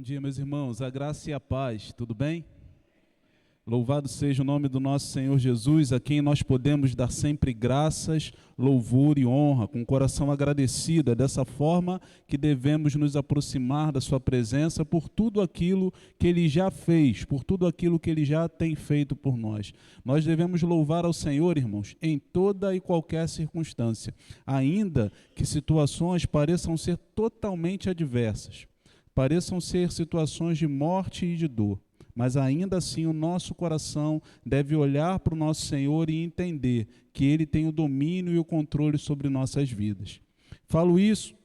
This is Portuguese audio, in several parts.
Bom dia, meus irmãos, a graça e a paz, tudo bem? Louvado seja o nome do nosso Senhor Jesus, a quem nós podemos dar sempre graças, louvor e honra, com o coração agradecido. É dessa forma que devemos nos aproximar da sua presença por tudo aquilo que Ele já fez, por tudo aquilo que Ele já tem feito por nós. Nós devemos louvar ao Senhor, irmãos, em toda e qualquer circunstância, ainda que situações pareçam ser totalmente adversas. Pareçam ser situações de morte e de dor, mas ainda assim o nosso coração deve olhar para o nosso Senhor e entender que Ele tem o domínio e o controle sobre nossas vidas. Falo isso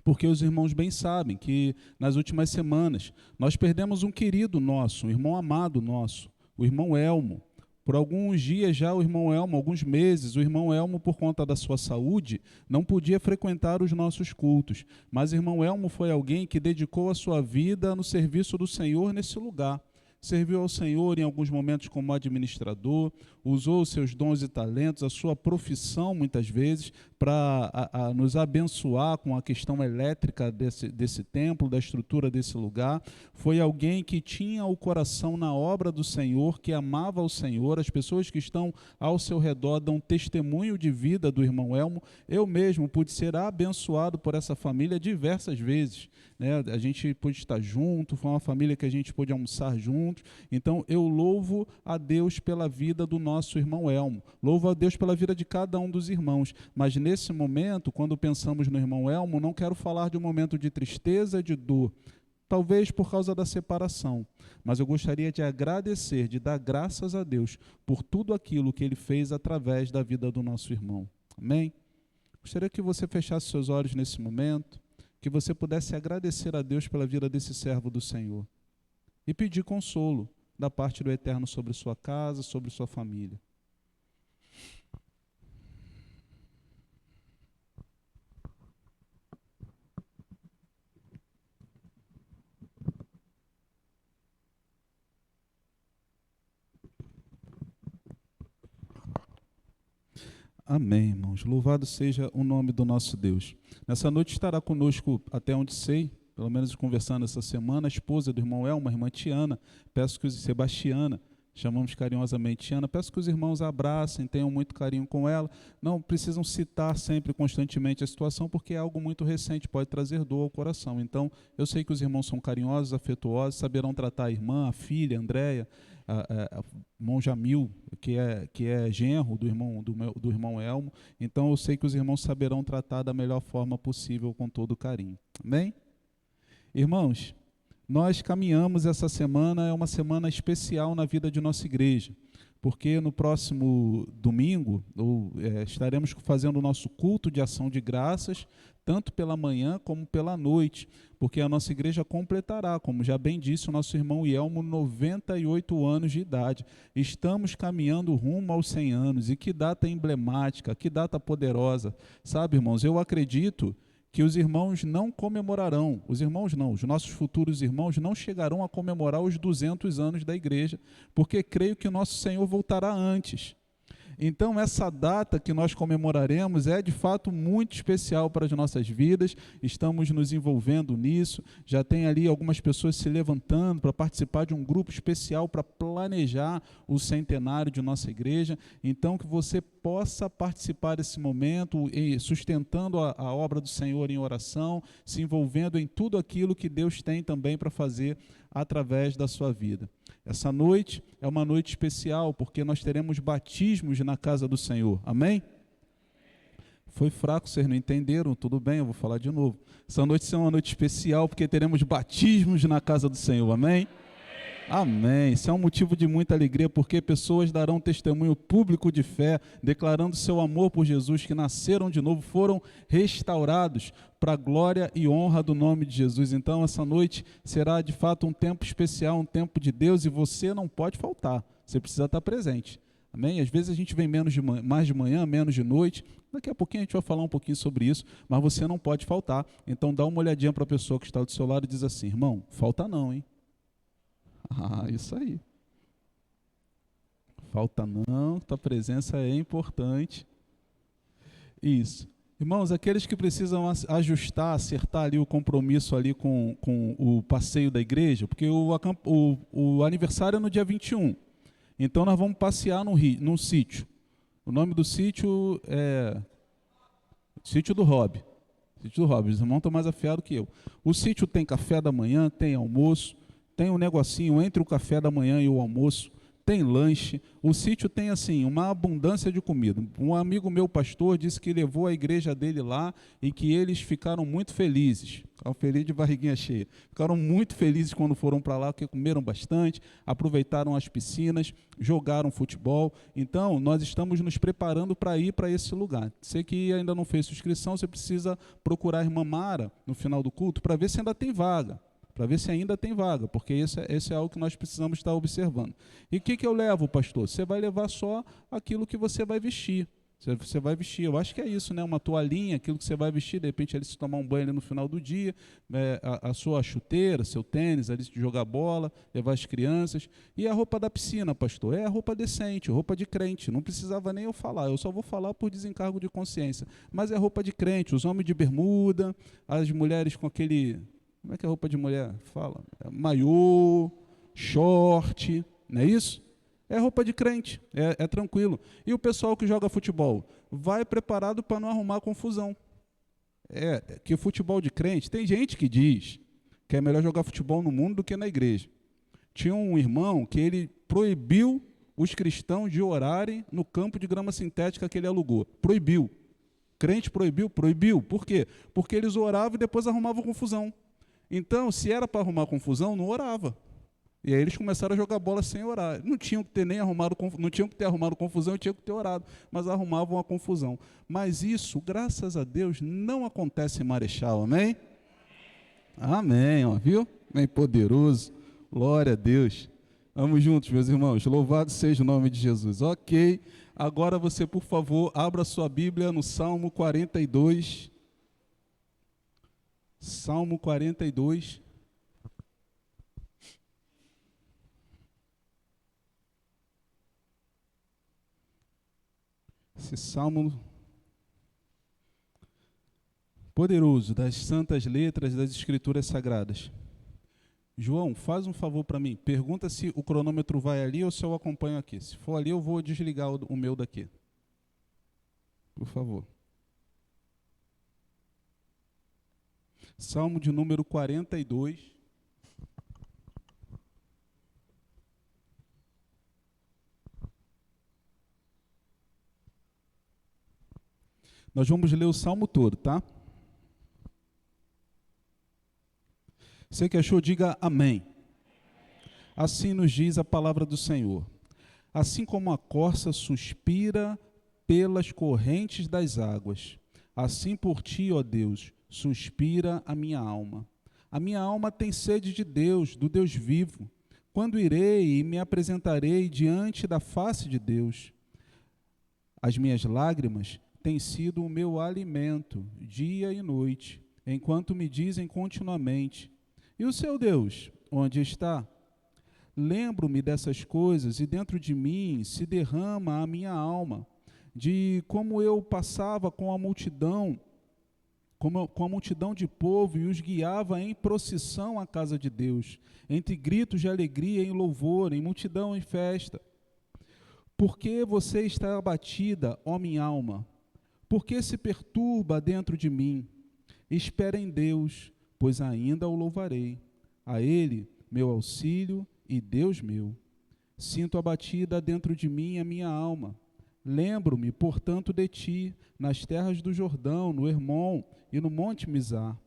porque os irmãos bem sabem que nas últimas semanas nós perdemos um querido nosso, um irmão amado nosso, o irmão Elmo. Por alguns dias já o irmão Elmo, alguns meses, o irmão Elmo, por conta da sua saúde, não podia frequentar os nossos cultos. Mas o irmão Elmo foi alguém que dedicou a sua vida no serviço do Senhor nesse lugar. Serviu ao Senhor em alguns momentos como administrador, usou os seus dons e talentos, a sua profissão muitas vezes, para nos abençoar com a questão elétrica desse templo, da estrutura desse lugar. Foi alguém que tinha o coração na obra do Senhor, que amava o Senhor. As pessoas que estão ao seu redor dão testemunho de vida do irmão Elmo. Eu mesmo pude ser abençoado por essa família diversas vezes, né? A gente pôde estar junto, foi uma família que a gente pôde almoçar juntos. Então eu louvo a Deus pela vida do nosso irmão Elmo, louvo a Deus pela vida de cada um dos irmãos, mas nesse momento, quando pensamos no irmão Elmo, não quero falar de um momento de tristeza, de dor, talvez por causa da separação, mas eu gostaria de agradecer, de dar graças a Deus por tudo aquilo que Ele fez através da vida do nosso irmão. Amém? Gostaria que você fechasse seus olhos nesse momento, que você pudesse agradecer a Deus pela vida desse servo do Senhor e pedir consolo da parte do Eterno sobre sua casa, sobre sua família. Amém, irmãos. Louvado seja o nome do nosso Deus. Nessa noite estará conosco, até onde sei, pelo menos conversando essa semana, a esposa do irmão Elmo, a irmã Tiana. Peço que Sebastiana, chamamos carinhosamente Tiana, peço que os irmãos a abracem, tenham muito carinho com ela. Não precisam citar sempre, constantemente a situação, porque é algo muito recente, pode trazer dor ao coração. Então, eu sei que os irmãos são carinhosos, afetuosos, saberão tratar a irmã, a filha, a Andréia, o irmão Jamil, que é genro do irmão Elmo. Então, eu sei que os irmãos saberão tratar da melhor forma possível, com todo carinho. Amém? Irmãos, nós caminhamos essa semana, é uma semana especial na vida de nossa igreja, porque no próximo domingo estaremos fazendo o nosso culto de ação de graças, tanto pela manhã como pela noite, porque a nossa igreja completará, como já bem disse o nosso irmão Ielmo, 98 anos de idade. Estamos caminhando rumo aos 100 anos, e que data emblemática, que data poderosa. Sabe, irmãos, eu acredito que os irmãos não comemorarão, os irmãos não, os nossos futuros irmãos não chegarão a comemorar os 200 anos da igreja, porque creio que o nosso Senhor voltará antes. Então, essa data que nós comemoraremos é de fato muito especial para as nossas vidas, estamos nos envolvendo nisso, já tem ali algumas pessoas se levantando para participar de um grupo especial para planejar o centenário de nossa igreja. Então, que você possa participar desse momento, sustentando a obra do Senhor em oração, se envolvendo em tudo aquilo que Deus tem também para fazer através da sua vida. Essa noite é uma noite especial, porque nós teremos batismos na casa do Senhor. Amém? Foi fraco, vocês não entenderam? Tudo bem, eu vou falar de novo. Essa noite é uma noite especial, porque teremos batismos na casa do Senhor. Amém? Amém. Isso é um motivo de muita alegria, porque pessoas darão testemunho público de fé, declarando seu amor por Jesus, que nasceram de novo, foram restaurados para a glória e honra do nome de Jesus. Então, essa noite será de fato um tempo especial, um tempo de Deus, e você não pode faltar, você precisa estar presente. Amém? Às vezes a gente vem mais de manhã, menos de noite. Daqui a pouquinho a gente vai falar um pouquinho sobre isso, mas você não pode faltar. Então, dá uma olhadinha para a pessoa que está do seu lado e diz assim: irmão, falta não, hein? Ah, isso aí. Falta não, tua presença é importante. Isso. Irmãos, aqueles que precisam ajustar, acertar ali o compromisso ali com o passeio da igreja, porque o aniversário é no dia 21. Então nós vamos passear num sítio. O nome do sítio é Sítio do Rob. Sítio do Rob, os irmãos estão mais afiados que eu. O sítio tem café da manhã, tem almoço, tem um negocinho entre o café da manhã e o almoço, tem lanche. O sítio tem, assim, uma abundância de comida. Um amigo meu, pastor, disse que levou a igreja dele lá e que eles ficaram muito felizes. Ficaram felizes de barriguinha cheia. Ficaram muito felizes quando foram para lá, porque comeram bastante, aproveitaram as piscinas, jogaram futebol. Então, nós estamos nos preparando para ir para esse lugar. Você que ainda não fez sua inscrição, você precisa procurar a irmã Mara no final do culto para ver se ainda tem vaga. Para ver se ainda tem vaga, porque esse é algo que nós precisamos estar observando. E o que eu levo, pastor? Você vai levar só aquilo que você vai vestir. Você vai vestir, eu acho que é isso, né? Uma toalhinha, aquilo que você vai vestir, de repente, ali, se tomar um banho ali no final do dia, a sua chuteira, seu tênis, ali, de jogar bola, levar as crianças. E a roupa da piscina, pastor? É a roupa decente, roupa de crente. Não precisava nem eu falar, eu só vou falar por desencargo de consciência. Mas é roupa de crente, os homens de bermuda, as mulheres com aquele... Como é que é roupa de mulher? Fala. Maiô, short, não é isso? É roupa de crente, é tranquilo. E o pessoal que joga futebol? Vai preparado para não arrumar confusão. Que o futebol de crente, tem gente que diz que é melhor jogar futebol no mundo do que na igreja. Tinha um irmão que ele proibiu os cristãos de orarem no campo de grama sintética que ele alugou. Proibiu. Crente proibiu? Proibiu. Por quê? Porque eles oravam e depois arrumavam confusão. Então, se era para arrumar confusão, não orava. E aí eles começaram a jogar bola sem orar. Não tinham que ter arrumado confusão, tinham que ter orado, mas arrumavam a confusão. Mas isso, graças a Deus, não acontece em Marechal, amém? Amém, ó, viu? Bem poderoso, glória a Deus. Vamos juntos, meus irmãos, louvado seja o nome de Jesus. Ok, agora você, por favor, abra sua Bíblia no Salmo 42. Salmo 42. Esse salmo poderoso das santas letras das escrituras sagradas. João, faz um favor para mim. Pergunta se o cronômetro vai ali ou se eu acompanho aqui. Se for ali, eu vou desligar o meu daqui. Por favor. Salmo de número 42. Nós vamos ler o salmo todo, tá? Você que achou, diga amém. Assim nos diz a palavra do Senhor. Assim como a corça suspira pelas correntes das águas, assim por ti, ó Deus, suspira a minha alma. A minha alma tem sede de Deus, do Deus vivo. Quando irei e me apresentarei diante da face de Deus? As minhas lágrimas têm sido o meu alimento, dia e noite, enquanto me dizem continuamente: e o seu Deus, onde está? Lembro-me dessas coisas e dentro de mim se derrama a minha alma, de como eu passava com a multidão de povo e os guiava em procissão à casa de Deus, entre gritos de alegria em louvor, em multidão em festa. Por que você está abatida, ó minha alma? Por que se perturba dentro de mim? Espera em Deus, pois ainda o louvarei. A Ele, meu auxílio e Deus meu. Sinto abatida dentro de mim a minha alma. Lembro-me, portanto, de ti, nas terras do Jordão, no Hermon e no Monte Mizar.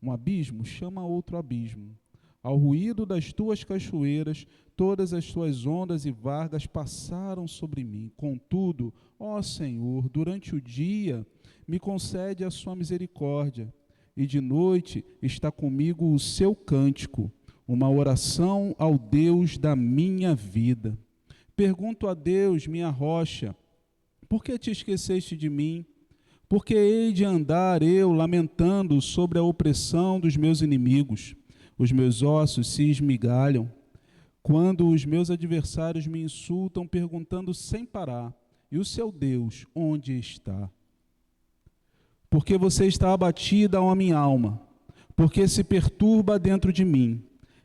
Um abismo chama outro abismo. Ao ruído das tuas cachoeiras, todas as tuas ondas e vargas passaram sobre mim. Contudo, ó Senhor, durante o dia me concede a sua misericórdia, e de noite está comigo o seu cântico, uma oração ao Deus da minha vida. Pergunto a Deus, minha rocha, por que te esqueceste de mim? Por que hei de andar eu lamentando sobre a opressão dos meus inimigos? Os meus ossos se esmigalham, quando os meus adversários me insultam, perguntando sem parar: e o seu Deus, onde está? Porque você está abatida, ó minha alma, porque se perturba dentro de mim.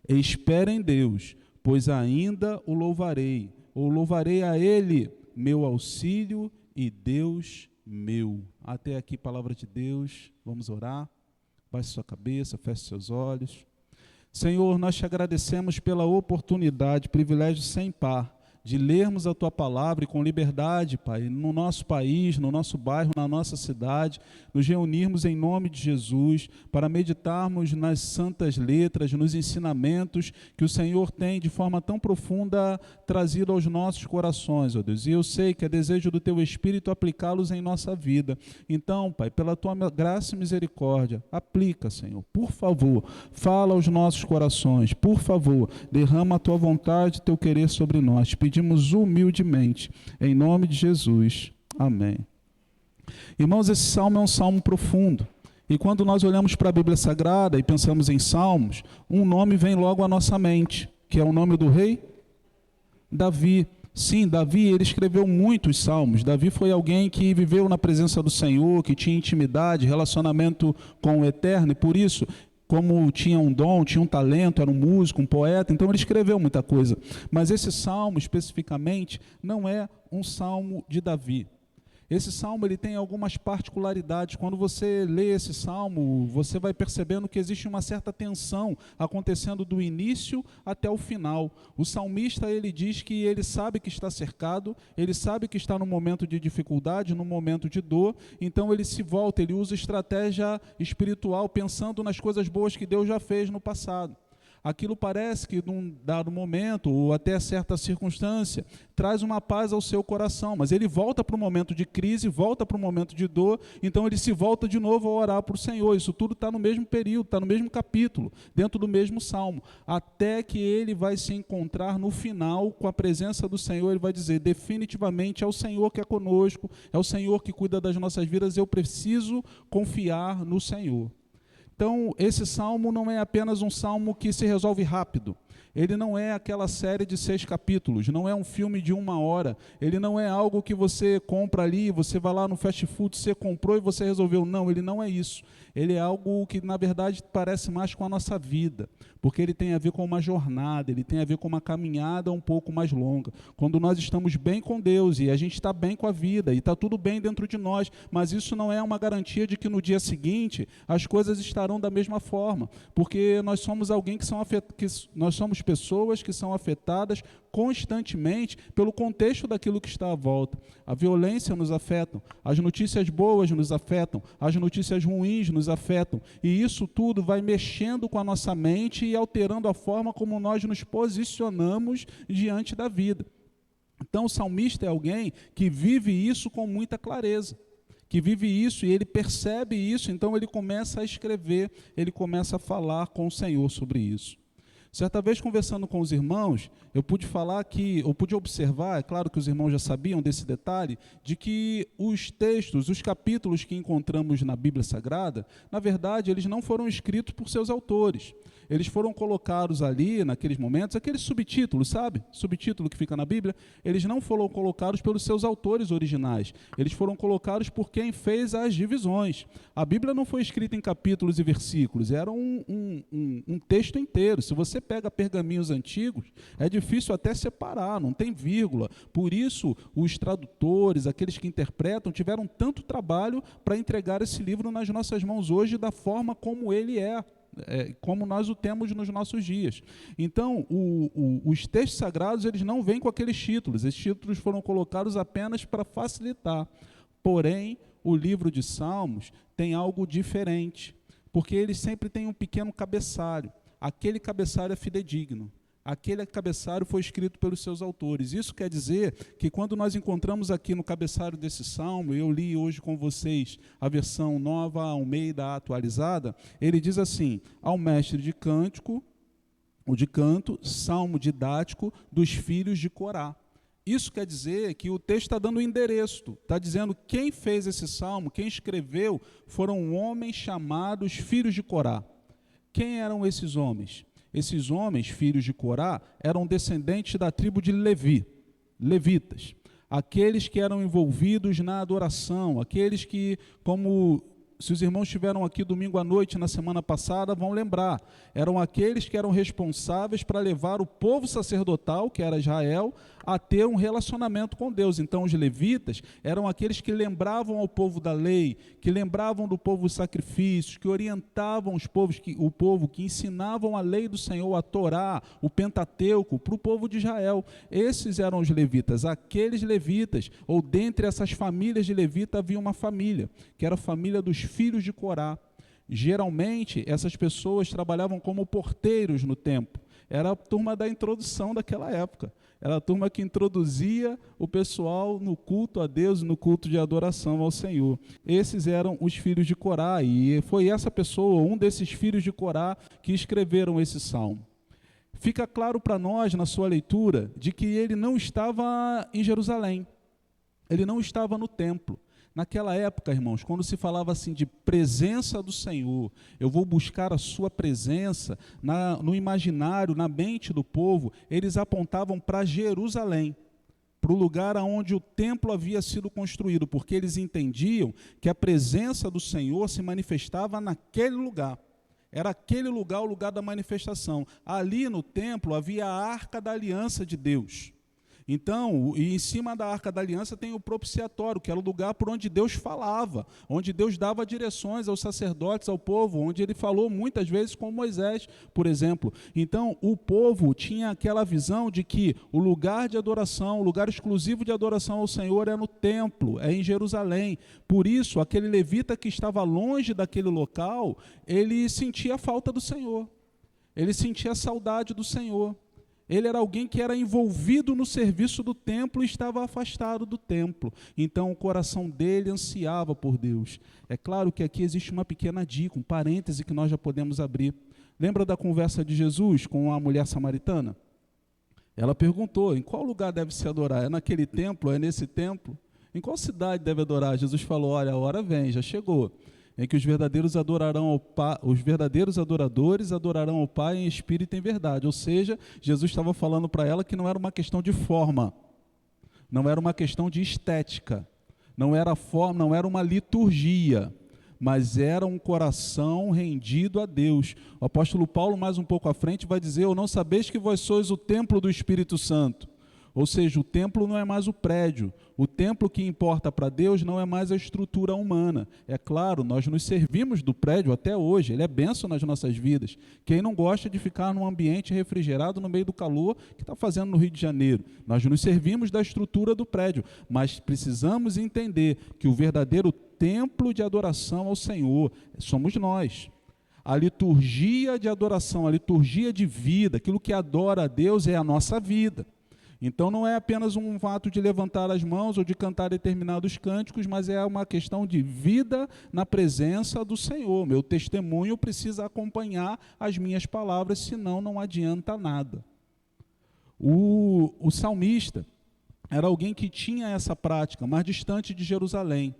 Espera em Deus, pois ainda o louvarei, ou louvarei a Ele, meu auxílio e Deus meu. Até aqui, palavra de Deus. Vamos orar. Baixe sua cabeça, feche seus olhos. Senhor, nós te agradecemos pela oportunidade, privilégio sem par, de lermos a Tua palavra e com liberdade, Pai, no nosso país, no nosso bairro, na nossa cidade, nos reunirmos em nome de Jesus, para meditarmos nas santas letras, nos ensinamentos que o Senhor tem de forma tão profunda trazido aos nossos corações, ó Deus. E eu sei que é desejo do Teu Espírito aplicá-los em nossa vida. Então, Pai, pela Tua graça e misericórdia, aplica, Senhor, por favor, fala aos nossos corações, por favor, derrama a Tua vontade e Teu querer sobre nós. Pedimos humildemente, em nome de Jesus. Amém. Irmãos, esse salmo é um salmo profundo. E quando nós olhamos para a Bíblia Sagrada e pensamos em salmos, um nome vem logo à nossa mente, que é o nome do rei Davi. Sim, Davi, ele escreveu muitos salmos. Davi foi alguém que viveu na presença do Senhor, que tinha intimidade, relacionamento com o Eterno, e por isso, como tinha um dom, tinha um talento, era um músico, um poeta, então ele escreveu muita coisa. Mas esse salmo, especificamente, não é um salmo de Davi. Esse salmo ele tem algumas particularidades. Quando você lê esse salmo, você vai percebendo que existe uma certa tensão acontecendo do início até o final. O salmista, ele diz que ele sabe que está cercado, ele sabe que está no momento de dificuldade, no momento de dor, então ele se volta, ele usa estratégia espiritual, pensando nas coisas boas que Deus já fez no passado. Aquilo parece que num dado momento, ou até certa circunstância, traz uma paz ao seu coração, mas ele volta para o momento de crise, volta para o momento de dor, então ele se volta de novo a orar para o Senhor. Isso tudo está no mesmo período, está no mesmo capítulo, dentro do mesmo salmo, até que ele vai se encontrar no final com a presença do Senhor. Ele vai dizer, definitivamente é o Senhor que é conosco, é o Senhor que cuida das nossas vidas, eu preciso confiar no Senhor. Então, esse salmo não é apenas um salmo que se resolve rápido. Ele não é aquela série de 6 capítulos, não é um filme de 1 hora, ele não é algo que você compra ali, você vai lá no fast food, você comprou e você resolveu. Não, ele não é isso. Ele é algo que, na verdade, parece mais com a nossa vida, porque ele tem a ver com uma jornada, ele tem a ver com uma caminhada um pouco mais longa. Quando nós estamos bem com Deus e a gente está bem com a vida e está tudo bem dentro de nós, mas isso não é uma garantia de que no dia seguinte as coisas estarão da mesma forma, porque nós somos alguém nós somos pessoas que são afetadas constantemente pelo contexto daquilo que está à volta. A violência nos afeta, as notícias boas nos afetam, as notícias ruins nos afetam, e isso tudo vai mexendo com a nossa mente e alterando a forma como nós nos posicionamos diante da vida. Então o salmista é alguém que vive isso com muita clareza, que vive isso e ele percebe isso, então ele começa a escrever, ele começa a falar com o Senhor sobre isso. Certa vez, conversando com os irmãos, eu pude observar, é claro que os irmãos já sabiam desse detalhe, de que os textos, os capítulos que encontramos na Bíblia Sagrada, na verdade, eles não foram escritos por seus autores. Eles foram colocados ali, naqueles momentos, aqueles subtítulos, sabe? Subtítulo que fica na Bíblia, eles não foram colocados pelos seus autores originais. Eles foram colocados por quem fez as divisões. A Bíblia não foi escrita em capítulos e versículos, era um texto inteiro. Se você pega pergaminhos antigos, é difícil até separar, não tem vírgula. Por isso, os tradutores, aqueles que interpretam, tiveram tanto trabalho para entregar esse livro nas nossas mãos hoje da forma como ele é. Como nós o temos nos nossos dias. Então, os textos sagrados, eles não vêm com aqueles títulos. Esses títulos foram colocados apenas para facilitar. Porém, o livro de Salmos tem algo diferente, porque ele sempre tem um pequeno cabeçalho. Aquele cabeçalho é fidedigno. Aquele cabeçalho foi escrito pelos seus autores. Isso quer dizer que quando nós encontramos aqui no cabeçalho desse salmo, eu li hoje com vocês a versão nova, Almeida atualizada, ele diz assim, ao mestre de cântico, o de canto, salmo didático dos filhos de Corá. Isso quer dizer que o texto está dando o endereço, está dizendo quem fez esse salmo, quem escreveu, foram homens chamados filhos de Corá. Quem eram esses homens? Esses homens, filhos de Corá, eram descendentes da tribo de Levi, levitas, aqueles que eram envolvidos na adoração, aqueles que, como se os irmãos estiveram aqui domingo à noite, na semana passada, vão lembrar, eram aqueles que eram responsáveis para levar o povo sacerdotal, que era Israel, a ter um relacionamento com Deus. Então, os levitas eram aqueles que lembravam ao povo da lei, que lembravam do povo os sacrifícios, que orientavam o povo, que ensinavam a lei do Senhor, a Torá, o Pentateuco, para o povo de Israel. Esses eram os levitas, aqueles levitas, ou dentre essas famílias de levita havia uma família, que era a família dos filhos de Corá. Geralmente, essas pessoas trabalhavam como porteiros no templo. Era a turma da introdução daquela época. Era a turma que introduzia o pessoal no culto a Deus, no culto de adoração ao Senhor. Esses eram os filhos de Corá, e foi essa pessoa, um desses filhos de Corá, que escreveram esse salmo. Fica claro para nós, na sua leitura, de que ele não estava em Jerusalém. Ele não estava no templo. Naquela época, irmãos, quando se falava assim de presença do Senhor, eu vou buscar a sua presença, no imaginário, na mente do povo, eles apontavam para Jerusalém, para o lugar onde o templo havia sido construído, porque eles entendiam que a presença do Senhor se manifestava naquele lugar. Era aquele lugar o lugar da manifestação. Ali no templo havia a Arca da Aliança de Deus. Então, e em cima da Arca da Aliança tem o propiciatório, que era o lugar por onde Deus falava, onde Deus dava direções aos sacerdotes, ao povo, onde ele falou muitas vezes com Moisés, por exemplo. Então, o povo tinha aquela visão de que o lugar de adoração, o lugar exclusivo de adoração ao Senhor é no templo, é em Jerusalém. Por isso, aquele levita que estava longe daquele local, ele sentia a falta do Senhor, ele sentia a saudade do Senhor. Ele era alguém que era envolvido no serviço do templo e estava afastado do templo. Então, o coração dele ansiava por Deus. É claro que aqui existe uma pequena dica, um parêntese que nós já podemos abrir. Lembra da conversa de Jesus com a mulher samaritana? Ela perguntou, em qual lugar deve se adorar? É naquele templo? É nesse templo? Em qual cidade deve adorar? Jesus falou, olha, a hora vem, já chegou, em que os verdadeiros adoradores adorarão ao Pai em espírito e em verdade. Ou seja, Jesus estava falando para ela que não era uma questão de forma, não era uma questão de estética, não era uma liturgia, mas era um coração rendido a Deus. O apóstolo Paulo, mais um pouco à frente, vai dizer, ou não sabeis que vós sois o templo do Espírito Santo? Ou seja, o templo não é mais o prédio. O templo que importa para Deus não é mais a estrutura humana. É claro, nós nos servimos do prédio até hoje. Ele é bênção nas nossas vidas. Quem não gosta de ficar num ambiente refrigerado no meio do calor que está fazendo no Rio de Janeiro? Nós nos servimos da estrutura do prédio. Mas precisamos entender que o verdadeiro templo de adoração ao Senhor somos nós. A liturgia de adoração, a liturgia de vida, aquilo que adora a Deus é a nossa vida. Então não é apenas um fato de levantar as mãos ou de cantar determinados cânticos, mas é uma questão de vida na presença do Senhor. Meu testemunho precisa acompanhar as minhas palavras, senão não adianta nada. O salmista era alguém que tinha essa prática, mas distante de Jerusalém,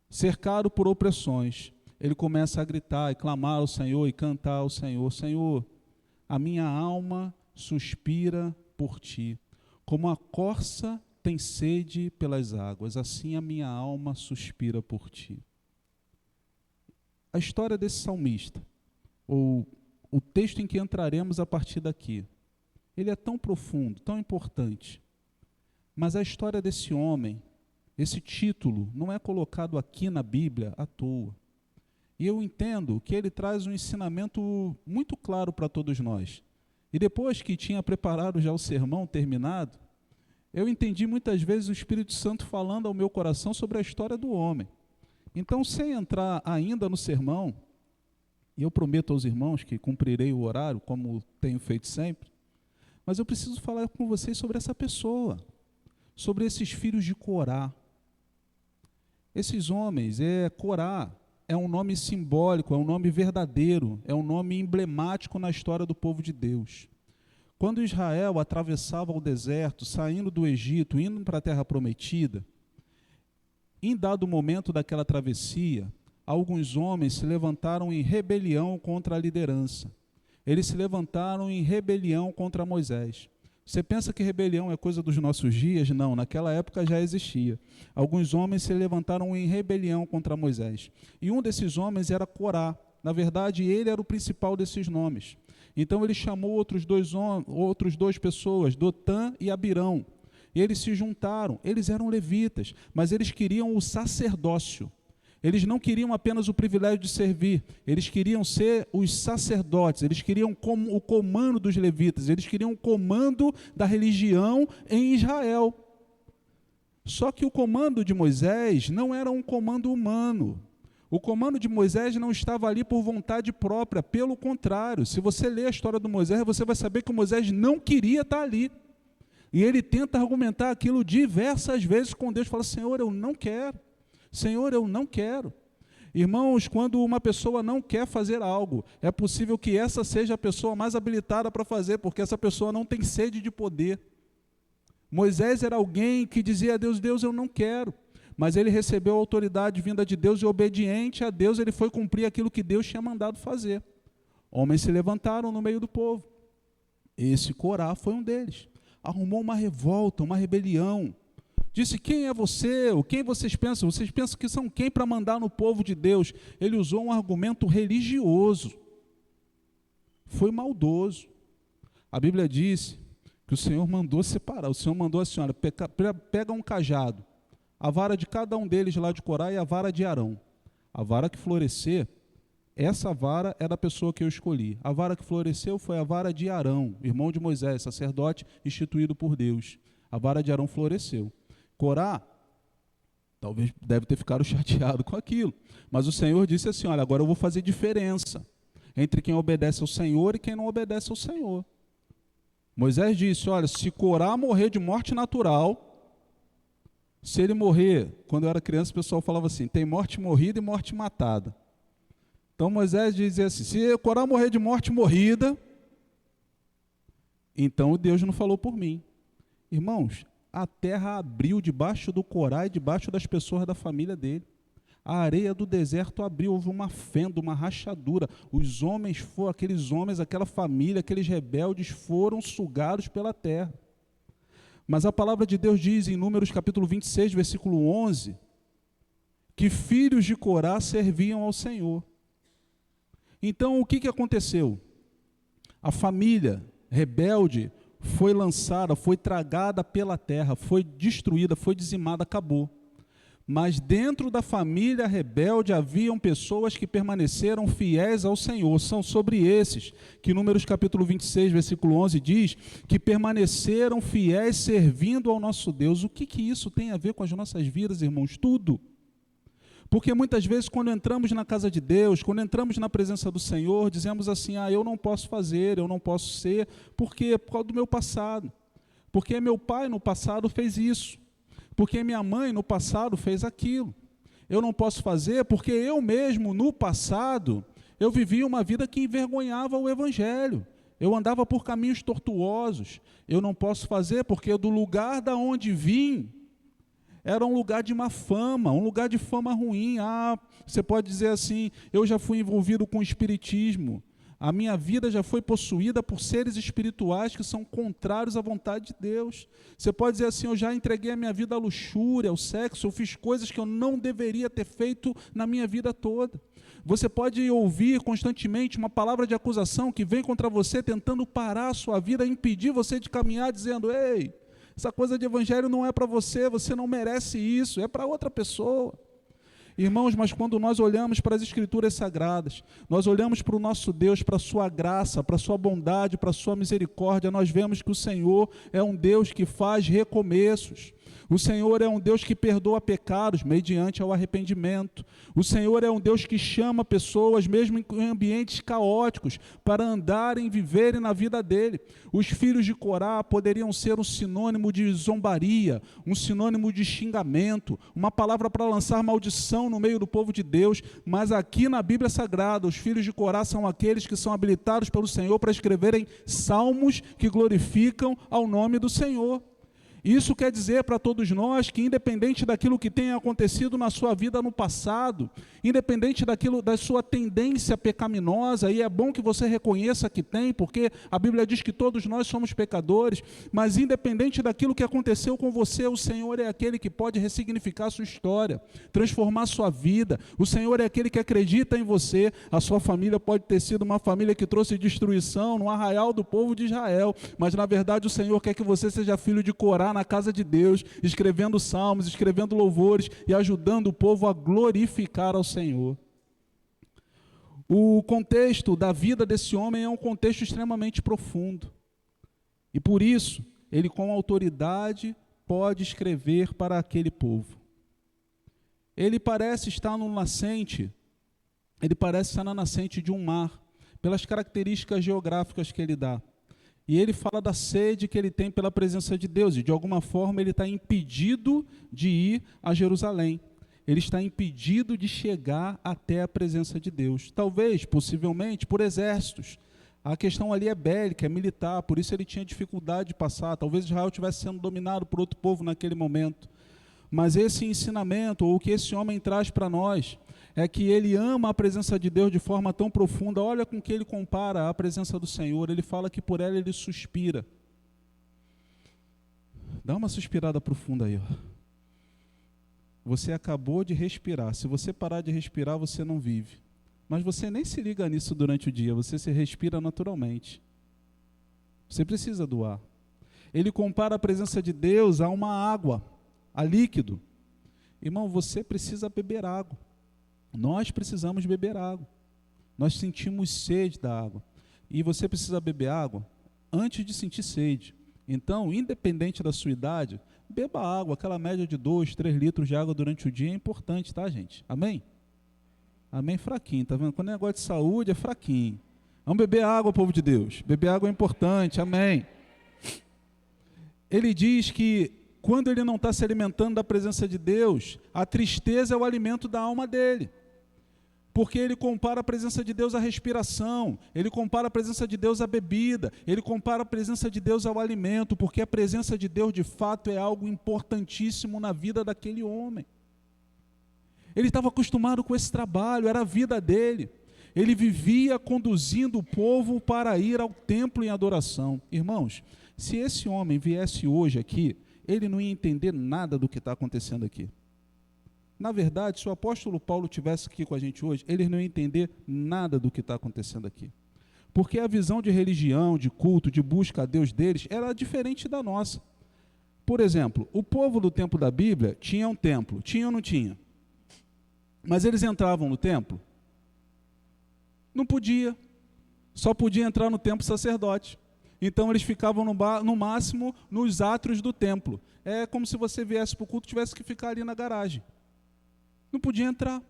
cercado por opressões. Ele começa a gritar e clamar ao Senhor e cantar ao Senhor, Senhor, a minha alma suspira por ti. Como a corça tem sede pelas águas, assim a minha alma suspira por ti. A história desse salmista, ou o texto em que entraremos a partir daqui, ele é tão profundo, tão importante, mas a história desse homem, esse título, não é colocado aqui na Bíblia à toa. E eu entendo que ele traz um ensinamento muito claro para todos nós. E depois que tinha preparado já o sermão terminado, eu entendi muitas vezes o Espírito Santo falando ao meu coração sobre a história do homem. Então, sem entrar ainda no sermão, e eu prometo aos irmãos que cumprirei o horário, como tenho feito sempre, mas eu preciso falar com vocês sobre essa pessoa, sobre esses filhos de Corá. Esses homens, Corá é um nome simbólico, é um nome verdadeiro, é um nome emblemático na história do povo de Deus. Quando Israel atravessava o deserto, saindo do Egito, indo para a terra prometida, em dado momento daquela travessia, alguns homens se levantaram em rebelião contra a liderança. Eles se levantaram em rebelião contra Moisés. Você pensa que rebelião é coisa dos nossos dias? Não, naquela época já existia. Alguns homens se levantaram em rebelião contra Moisés. E um desses homens era Corá. Na verdade, ele era o principal desses nomes. Então ele chamou outros dois pessoas, Dotã e Abirão. E eles se juntaram. Eles eram levitas, mas eles queriam o sacerdócio. Eles não queriam apenas o privilégio de servir, eles queriam ser os sacerdotes, eles queriam o comando dos levitas, eles queriam o comando da religião em Israel. Só que o comando de Moisés não era um comando humano. O comando de Moisés não estava ali por vontade própria, pelo contrário. Se você ler a história do Moisés, você vai saber que o Moisés não queria estar ali. E ele tenta argumentar aquilo diversas vezes com Deus, fala: Senhor, eu não quero. Senhor, eu não quero. Irmãos, quando uma pessoa não quer fazer algo, é possível que essa seja a pessoa mais habilitada para fazer, porque essa pessoa não tem sede de poder. Moisés era alguém que dizia a Deus: Deus, eu não quero. Mas ele recebeu a autoridade vinda de Deus e, obediente a Deus, ele foi cumprir aquilo que Deus tinha mandado fazer. Homens se levantaram no meio do povo. Esse Corá foi um deles. Arrumou uma revolta, uma rebelião. Disse: quem é você? O quem vocês pensam? Vocês pensam que são quem para mandar no povo de Deus? Ele usou um argumento religioso. Foi maldoso. A Bíblia diz que o Senhor mandou separar. O Senhor mandou assim: olha, pega um cajado, a vara de cada um deles lá de Corá e a vara de Arão. A vara que florescer, essa vara é da pessoa que eu escolhi. A vara que floresceu foi a vara de Arão, irmão de Moisés, sacerdote instituído por Deus. A vara de Arão floresceu. Corá, talvez deve ter ficado chateado com aquilo, mas o Senhor disse assim: olha, agora eu vou fazer diferença entre quem obedece ao Senhor e quem não obedece ao Senhor. Moisés disse: olha, se Corá morrer de morte natural, se ele morrer, quando eu era criança o pessoal falava assim, tem morte morrida e morte matada. Então Moisés dizia assim: se Corá morrer de morte morrida, então Deus não falou por mim. Irmãos, a terra abriu debaixo do Corá e debaixo das pessoas da família dele. A areia do deserto abriu, houve uma fenda, uma rachadura. Os homens aqueles homens, aquela família, aqueles rebeldes foram sugados pela terra. Mas a palavra de Deus diz em Números capítulo 26, versículo 11, que filhos de Corá serviam ao Senhor. Então o que aconteceu? A família rebelde foi lançada, foi tragada pela terra, foi destruída, foi dizimada, acabou. Mas dentro da família rebelde haviam pessoas que permaneceram fiéis ao Senhor. São sobre esses que Números capítulo 26, versículo 11 diz que permaneceram fiéis servindo ao nosso Deus. O que isso tem a ver com as nossas vidas, irmãos? Tudo. Porque muitas vezes quando entramos na casa de Deus, quando entramos na presença do Senhor, dizemos assim: eu não posso fazer, eu não posso ser, por quê? Por causa do meu passado. Porque meu pai no passado fez isso. Porque minha mãe no passado fez aquilo. Eu não posso fazer porque eu mesmo no passado, eu vivia uma vida que envergonhava o Evangelho. Eu andava por caminhos tortuosos. Eu não posso fazer porque do lugar da onde vim, era um lugar de má fama, um lugar de fama ruim. Você pode dizer assim: eu já fui envolvido com espiritismo, a minha vida já foi possuída por seres espirituais que são contrários à vontade de Deus. Você pode dizer assim: eu já entreguei a minha vida à luxúria, ao sexo, eu fiz coisas que eu não deveria ter feito na minha vida toda. Você pode ouvir constantemente uma palavra de acusação que vem contra você, tentando parar a sua vida, impedir você de caminhar, dizendo: ei, essa coisa de evangelho não é para você, você não merece isso, é para outra pessoa. Irmãos, mas quando nós olhamos para as Escrituras Sagradas, nós olhamos para o nosso Deus, para a sua graça, para a sua bondade, para a sua misericórdia, nós vemos que o Senhor é um Deus que faz recomeços. O Senhor é um Deus que perdoa pecados mediante ao arrependimento. O Senhor é um Deus que chama pessoas, mesmo em ambientes caóticos, para andarem, viverem na vida dele. Os filhos de Corá poderiam ser um sinônimo de zombaria, um sinônimo de xingamento, uma palavra para lançar maldição no meio do povo de Deus, mas aqui na Bíblia Sagrada, os filhos de Corá são aqueles que são habilitados pelo Senhor para escreverem salmos que glorificam ao nome do Senhor. Isso quer dizer para todos nós que, independente daquilo que tenha acontecido na sua vida no passado, independente da sua tendência pecaminosa, e é bom que você reconheça que tem, porque a Bíblia diz que todos nós somos pecadores, mas independente daquilo que aconteceu com você, o Senhor é aquele que pode ressignificar a sua história, transformar a sua vida. O Senhor é aquele que acredita em você. A sua família pode ter sido uma família que trouxe destruição no arraial do povo de Israel, mas na verdade o Senhor quer que você seja filho de Corá na casa de Deus, escrevendo salmos, escrevendo louvores e ajudando o povo a glorificar ao Senhor. O contexto da vida desse homem é um contexto extremamente profundo. E por isso, ele com autoridade pode escrever para aquele povo. Ele parece estar na nascente de um mar, pelas características geográficas que ele dá. E ele fala da sede que ele tem pela presença de Deus, e de alguma forma ele está impedido de ir a Jerusalém. Ele está impedido de chegar até a presença de Deus. Talvez, possivelmente, por exércitos. A questão ali é bélica, é militar, por isso ele tinha dificuldade de passar. Talvez Israel estivesse sendo dominado por outro povo naquele momento. Mas esse ensinamento, ou o que esse homem traz para nós, é que ele ama a presença de Deus de forma tão profunda. Olha com que ele compara a presença do Senhor. Ele fala que por ela ele suspira. Dá uma suspirada profunda aí. Ó. Você acabou de respirar. Se você parar de respirar, você não vive. Mas você nem se liga nisso durante o dia. Você se respira naturalmente. Você precisa do ar. Ele compara a presença de Deus a uma água, a líquido. Irmão, você precisa beber água. Nós precisamos beber água. Nós sentimos sede da água. E você precisa beber água antes de sentir sede. Então, independente da sua idade, beba água. Aquela média de 2, 3 litros de água durante o dia é importante, tá, gente? Amém? Amém, fraquinho, tá vendo? Quando é negócio de saúde, é fraquinho. Vamos beber água, povo de Deus. Beber água é importante, amém. Ele diz que quando ele não está se alimentando da presença de Deus, a tristeza é o alimento da alma dele. Porque ele compara a presença de Deus à respiração, ele compara a presença de Deus à bebida, ele compara a presença de Deus ao alimento, porque a presença de Deus de fato é algo importantíssimo na vida daquele homem. Ele estava acostumado com esse trabalho, era a vida dele. Ele vivia conduzindo o povo para ir ao templo em adoração. Irmãos, se esse homem viesse hoje aqui, ele não ia entender nada do que está acontecendo aqui. Na verdade, se o apóstolo Paulo estivesse aqui com a gente hoje, ele não ia entender nada do que está acontecendo aqui. Porque a visão de religião, de culto, de busca a Deus deles, era diferente da nossa. Por exemplo, o povo do tempo da Bíblia tinha um templo, tinha ou não tinha? Mas eles entravam no templo? Não podia. Só podia entrar no templo sacerdote. Então eles ficavam no máximo nos átrios do templo. É como se você viesse para o culto e tivesse que ficar ali na garagem. Não podia entrar.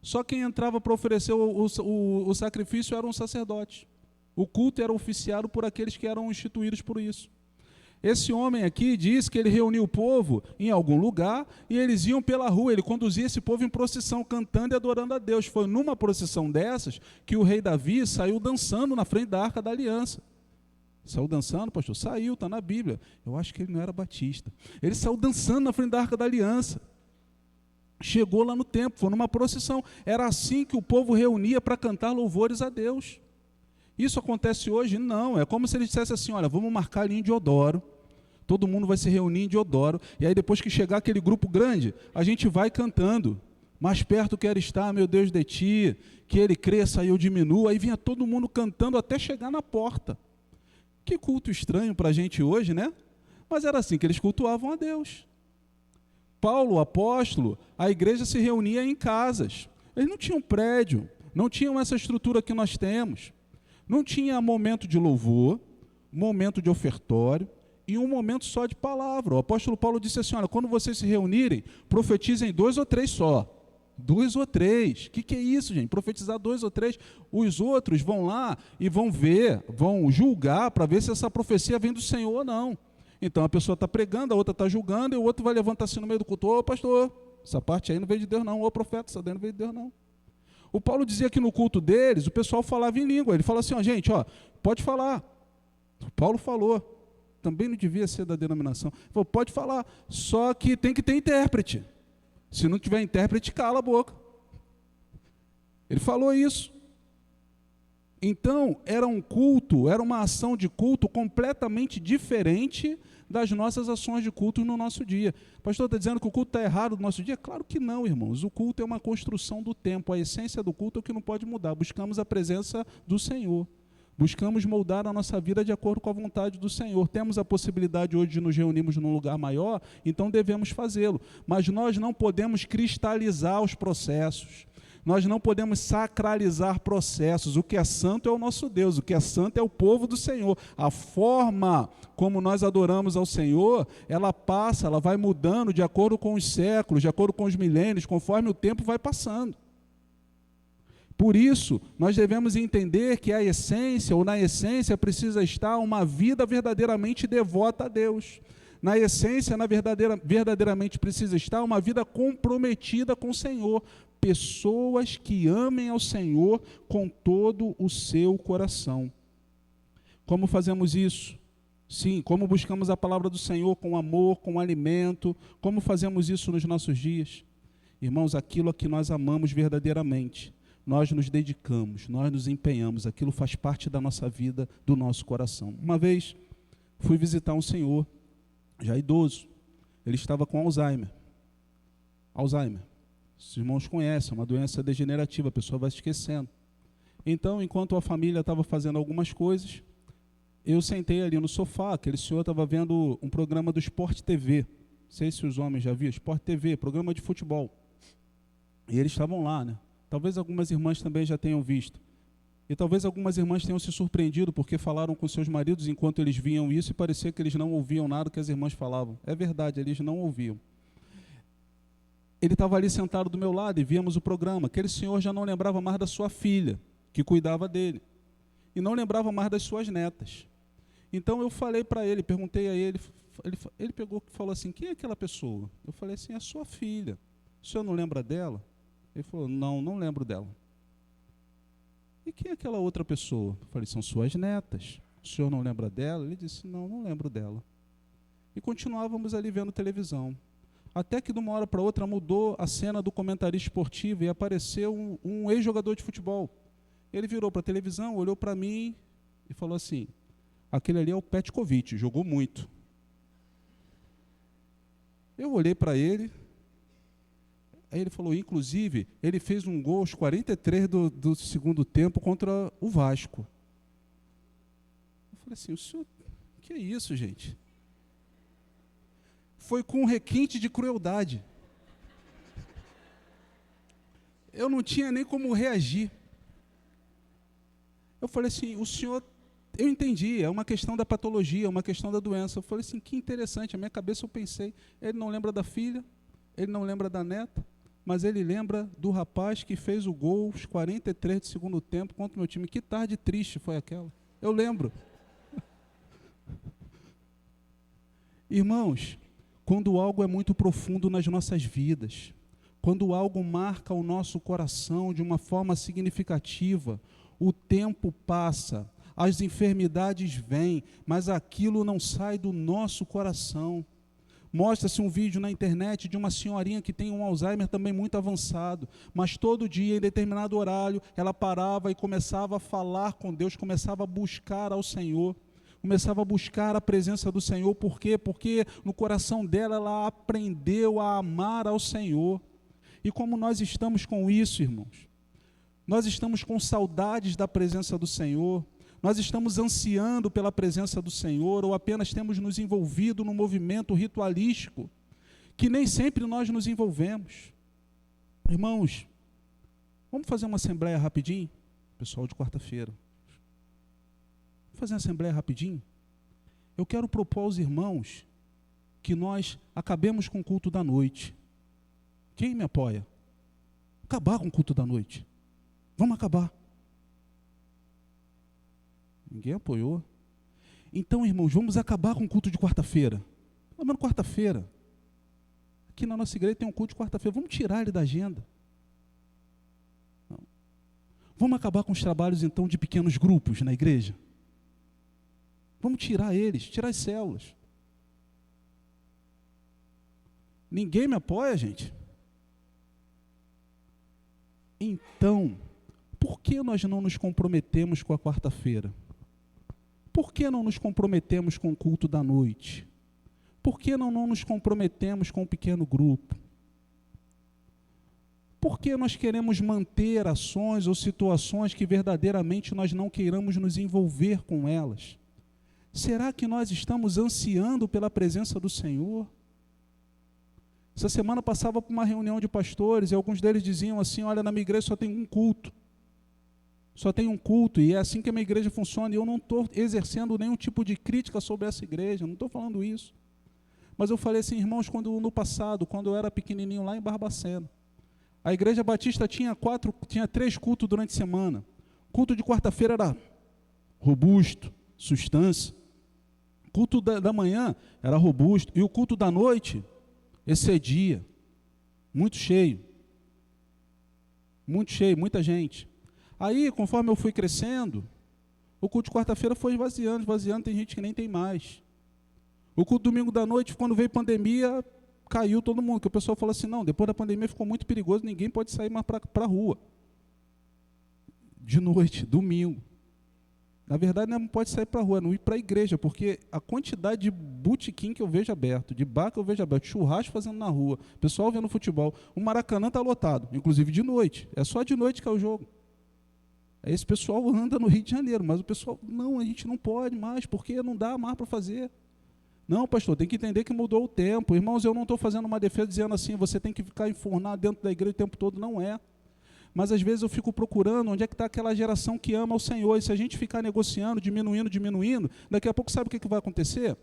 Só quem entrava para oferecer o sacrifício era um sacerdote. O culto era oficiado por aqueles que eram instituídos por isso. Esse homem aqui diz que ele reuniu o povo em algum lugar e eles iam pela rua, ele conduzia esse povo em procissão, cantando e adorando a Deus. Foi numa procissão dessas que o rei Davi saiu dançando na frente da Arca da Aliança. Saiu dançando, pastor? Saiu, está na Bíblia. Eu acho que ele não era batista. Ele saiu dançando na frente da Arca da Aliança. Chegou lá no templo, foi numa procissão. Era assim que o povo reunia para cantar louvores a Deus. Isso acontece hoje? Não, é como se ele dissesse assim, olha, vamos marcar ali em Diodoro, todo mundo vai se reunir em Diodoro, e aí depois que chegar aquele grupo grande, a gente vai cantando, mais perto quero estar, meu Deus, de ti, que ele cresça e eu diminua, aí vinha todo mundo cantando até chegar na porta. Que culto estranho para a gente hoje, né? Mas era assim que eles cultuavam a Deus. Paulo, o apóstolo, a igreja se reunia em casas, eles não tinham prédio, não tinham essa estrutura que nós temos. Não tinha momento de louvor, momento de ofertório e um momento só de palavra. O apóstolo Paulo disse assim, olha, quando vocês se reunirem, profetizem 2 ou 3 só. 2 ou 3. O que é isso, gente? Profetizar 2 ou 3. Os outros vão lá e vão ver, vão julgar para ver se essa profecia vem do Senhor ou não. Então a pessoa está pregando, a outra está julgando e o outro vai levantar-se no meio do culto. Ô pastor, essa parte aí não veio de Deus não. Ô profeta, essa daí não veio de Deus não. O Paulo dizia que no culto deles, o pessoal falava em língua. Ele fala assim, ó, gente, ó, pode falar. O Paulo falou. também não devia ser da denominação. Ele falou, pode falar, só que tem que ter intérprete. Se não tiver intérprete, cala a boca. Ele falou isso. Então, era um culto, era uma ação de culto completamente diferente das nossas ações de culto no nosso dia. O pastor está dizendo que o culto está errado no nosso dia? Claro que não, irmãos. O culto é uma construção do tempo. A essência do culto é o que não pode mudar. Buscamos a presença do Senhor. Buscamos moldar a nossa vida de acordo com a vontade do Senhor. Temos a possibilidade hoje de nos reunirmos num lugar maior, então devemos fazê-lo. Mas nós não podemos cristalizar os processos. Nós não podemos sacralizar processos. O que é santo é o nosso Deus, o que é santo é o povo do Senhor. A forma como nós adoramos ao Senhor, ela passa, ela vai mudando de acordo com os séculos, de acordo com os milênios, conforme o tempo vai passando. Por isso, nós devemos entender que a essência, ou na essência, precisa estar uma vida verdadeiramente devota a Deus. Na essência, verdadeiramente precisa estar uma vida comprometida com o Senhor. Pessoas que amem ao Senhor com todo o seu coração. Como fazemos isso? Sim, como buscamos a palavra do Senhor com amor, com alimento, como fazemos isso nos nossos dias? Irmãos, aquilo a que nós amamos verdadeiramente, nós nos dedicamos, nós nos empenhamos, aquilo faz parte da nossa vida, do nosso coração. Uma vez, fui visitar um senhor, já idoso, ele estava com Alzheimer. Os irmãos conhecem, é uma doença degenerativa, a pessoa vai se esquecendo. Então, enquanto a família estava fazendo algumas coisas, eu sentei ali no sofá, aquele senhor estava vendo um programa do Sport TV, não sei se os homens já viram, Sport TV, programa de futebol. E eles estavam lá, né? Talvez algumas irmãs também já tenham visto. E talvez algumas irmãs tenham se surpreendido, porque falaram com seus maridos enquanto eles viam isso, e parecia que eles não ouviam nada que as irmãs falavam. É verdade, eles não ouviam. Ele estava ali sentado do meu lado e víamos o programa. Aquele senhor já não lembrava mais da sua filha, que cuidava dele. E não lembrava mais das suas netas. Então eu falei para ele, perguntei a ele, ele pegou e falou assim, quem é aquela pessoa? Eu falei assim, é a sua filha. O senhor não lembra dela? Ele falou, não lembro dela. E quem é aquela outra pessoa? Eu falei, são suas netas. O senhor não lembra dela? Ele disse, não lembro dela. E continuávamos ali vendo televisão. Até que de uma hora para outra mudou a cena do comentarista esportivo e apareceu um ex-jogador de futebol. Ele virou para a televisão, olhou para mim e falou assim, aquele ali é o Petkovic, jogou muito. Eu olhei para ele, aí ele falou, inclusive, ele fez um gol aos 43 do segundo tempo contra o Vasco. Eu falei assim, o senhor, que é isso, gente? Foi com um requinte de crueldade. Eu não tinha nem como reagir. Eu falei assim, o senhor, eu entendi, é uma questão da patologia, é uma questão da doença. Eu falei assim, que interessante, a minha cabeça eu pensei, ele não lembra da filha, ele não lembra da neta, mas ele lembra do rapaz que fez o gol aos 43 do segundo tempo contra o meu time. Que tarde triste foi aquela. Eu lembro. Irmãos, quando algo é muito profundo nas nossas vidas, quando algo marca o nosso coração de uma forma significativa, o tempo passa, as enfermidades vêm, mas aquilo não sai do nosso coração. Mostra-se um vídeo na internet de uma senhorinha que tem um Alzheimer também muito avançado, mas todo dia, em determinado horário, ela parava e começava a falar com Deus, começava a buscar ao Senhor. Começava a buscar a presença do Senhor. Por quê? Porque no coração dela ela aprendeu a amar ao Senhor. E como nós estamos com isso, irmãos? Nós estamos com saudades da presença do Senhor. Nós estamos ansiando pela presença do Senhor ou apenas temos nos envolvido num movimento ritualístico que nem sempre nós nos envolvemos. Irmãos, vamos fazer uma assembleia rapidinho? Pessoal de quarta-feira. Fazer uma assembleia rapidinho? Eu quero propor aos irmãos que nós acabemos com o culto da noite. Quem me apoia? Acabar com o culto da noite. Vamos acabar. Ninguém apoiou. Então, irmãos, vamos acabar com o culto de quarta-feira. Pelo menos quarta-feira. Aqui na nossa igreja tem um culto de quarta-feira. Vamos tirar ele da agenda. Não. Vamos acabar com os trabalhos, então, de pequenos grupos na igreja. Vamos tirar eles, tirar as células. Ninguém me apoia, gente. Então, por que nós não nos comprometemos com a quarta-feira? Por que não nos comprometemos com o culto da noite? Por que não nos comprometemos com um pequeno grupo? Por que nós queremos manter ações ou situações que verdadeiramente nós não queiramos nos envolver com elas? Será que nós estamos ansiando pela presença do Senhor? Essa semana passava por uma reunião de pastores e alguns deles diziam assim, olha, na minha igreja só tem um culto. Só tem um culto e é assim que a minha igreja funciona. E eu não estou exercendo nenhum tipo de crítica sobre essa igreja, não estou falando isso. Mas eu falei assim, irmãos, no passado, quando eu era pequenininho lá em Barbacena, a igreja batista tinha 3 cultos durante a semana. O culto de quarta-feira era robusto, substância. O culto da manhã era robusto. E o culto da noite excedia. Muito cheio. Muito cheio, muita gente. Aí, conforme eu fui crescendo, o culto de quarta-feira foi esvaziando, tem gente que nem tem mais. O culto domingo da noite, quando veio pandemia, caiu todo mundo, que o pessoal falou assim, não, depois da pandemia ficou muito perigoso, ninguém pode sair mais para a rua. De noite, domingo. Na verdade, não pode sair para a rua, não ir para a igreja, porque a quantidade de botequim que eu vejo aberto, de bar que eu vejo aberto, churrasco fazendo na rua, pessoal vendo futebol, o Maracanã está lotado, inclusive de noite, é só de noite que é o jogo. Esse pessoal anda no Rio de Janeiro, mas o pessoal, não, a gente não pode mais, porque não dá mais para fazer. Não, pastor, tem que entender que mudou o tempo. Irmãos, eu não estou fazendo uma defesa dizendo assim, você tem que ficar enfurnado dentro da igreja o tempo todo, não é. Mas às vezes eu fico procurando onde é que está aquela geração que ama o Senhor, e se a gente ficar negociando, diminuindo, daqui a pouco sabe o que vai acontecer?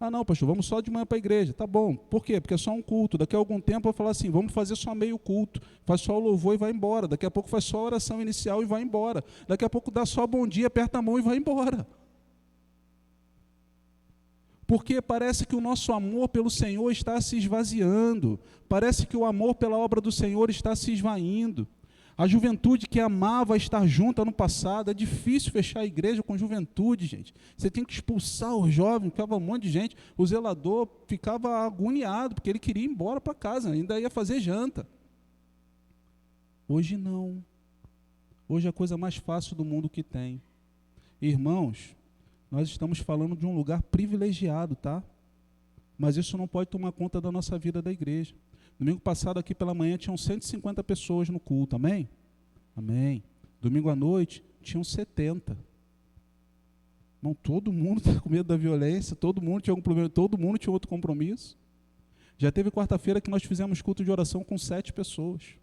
Ah não, pastor, vamos só de manhã para a igreja. Tá bom, por quê? Porque é só um culto. Daqui a algum tempo eu vou falar assim, vamos fazer só meio culto, faz só o louvor e vai embora. Daqui a pouco faz só a oração inicial e vai embora. Daqui a pouco dá só bom dia, aperta a mão e vai embora. Porque parece que o nosso amor pelo Senhor está se esvaziando. Parece que o amor pela obra do Senhor está se esvaindo. A juventude que amava estar junta no passado, é difícil fechar a igreja com juventude, gente. Você tem que expulsar os jovens, ficava um monte de gente. O zelador ficava agoniado, porque ele queria ir embora para casa, ainda ia fazer janta. Hoje não. Hoje é a coisa mais fácil do mundo que tem. Irmãos, nós estamos falando de um lugar privilegiado, tá? Mas isso não pode tomar conta da nossa vida da igreja. Domingo passado, aqui pela manhã, tinham 150 pessoas no culto, amém? Amém. Domingo à noite, tinham 70. Irmão, todo mundo está com medo da violência, todo mundo tinha algum problema, todo mundo tinha outro compromisso. Já teve quarta-feira que nós fizemos culto de oração com 7 pessoas.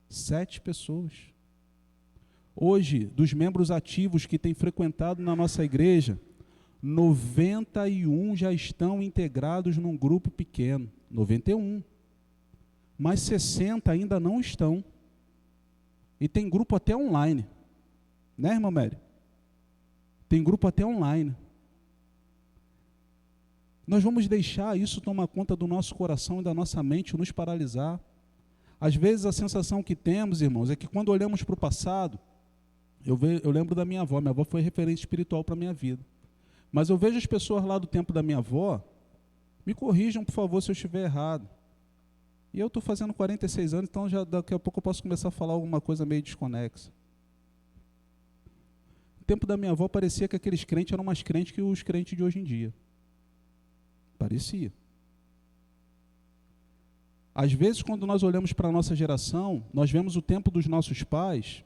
7 pessoas. Hoje, dos membros ativos que têm frequentado na nossa igreja, 91 já estão integrados num grupo pequeno. 91. Mas 60 ainda não estão. E tem grupo até online. Né, irmã Mary? Tem grupo até online. Nós vamos deixar isso tomar conta do nosso coração e da nossa mente, nos paralisar. Às vezes a sensação que temos, irmãos, é que quando olhamos para o passado, eu lembro da minha avó foi referência espiritual para a minha vida. Mas eu vejo as pessoas lá do tempo da minha avó, me corrijam, por favor, se eu estiver errado. E eu estou fazendo 46 anos, então já daqui a pouco eu posso começar a falar alguma coisa meio desconexa. No tempo da minha avó parecia que aqueles crentes eram mais crentes que os crentes de hoje em dia. Parecia. Às vezes, quando nós olhamos para a nossa geração, nós vemos o tempo dos nossos pais,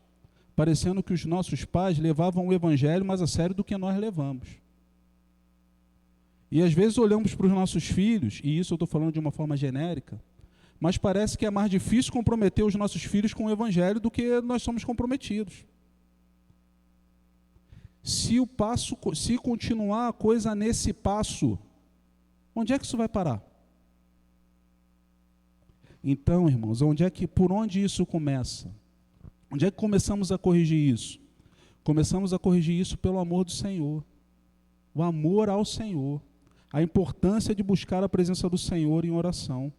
parecendo que os nossos pais levavam o evangelho mais a sério do que nós levamos. E às vezes olhamos para os nossos filhos, e isso eu estou falando de uma forma genérica, mas parece que é mais difícil comprometer os nossos filhos com o evangelho do que nós somos comprometidos. Se continuar a coisa nesse passo, onde é que isso vai parar? Então, irmãos, por onde isso começa? Onde é que começamos a corrigir isso? Começamos a corrigir isso pelo amor do Senhor. O amor ao Senhor. A importância de buscar a presença do Senhor em oração.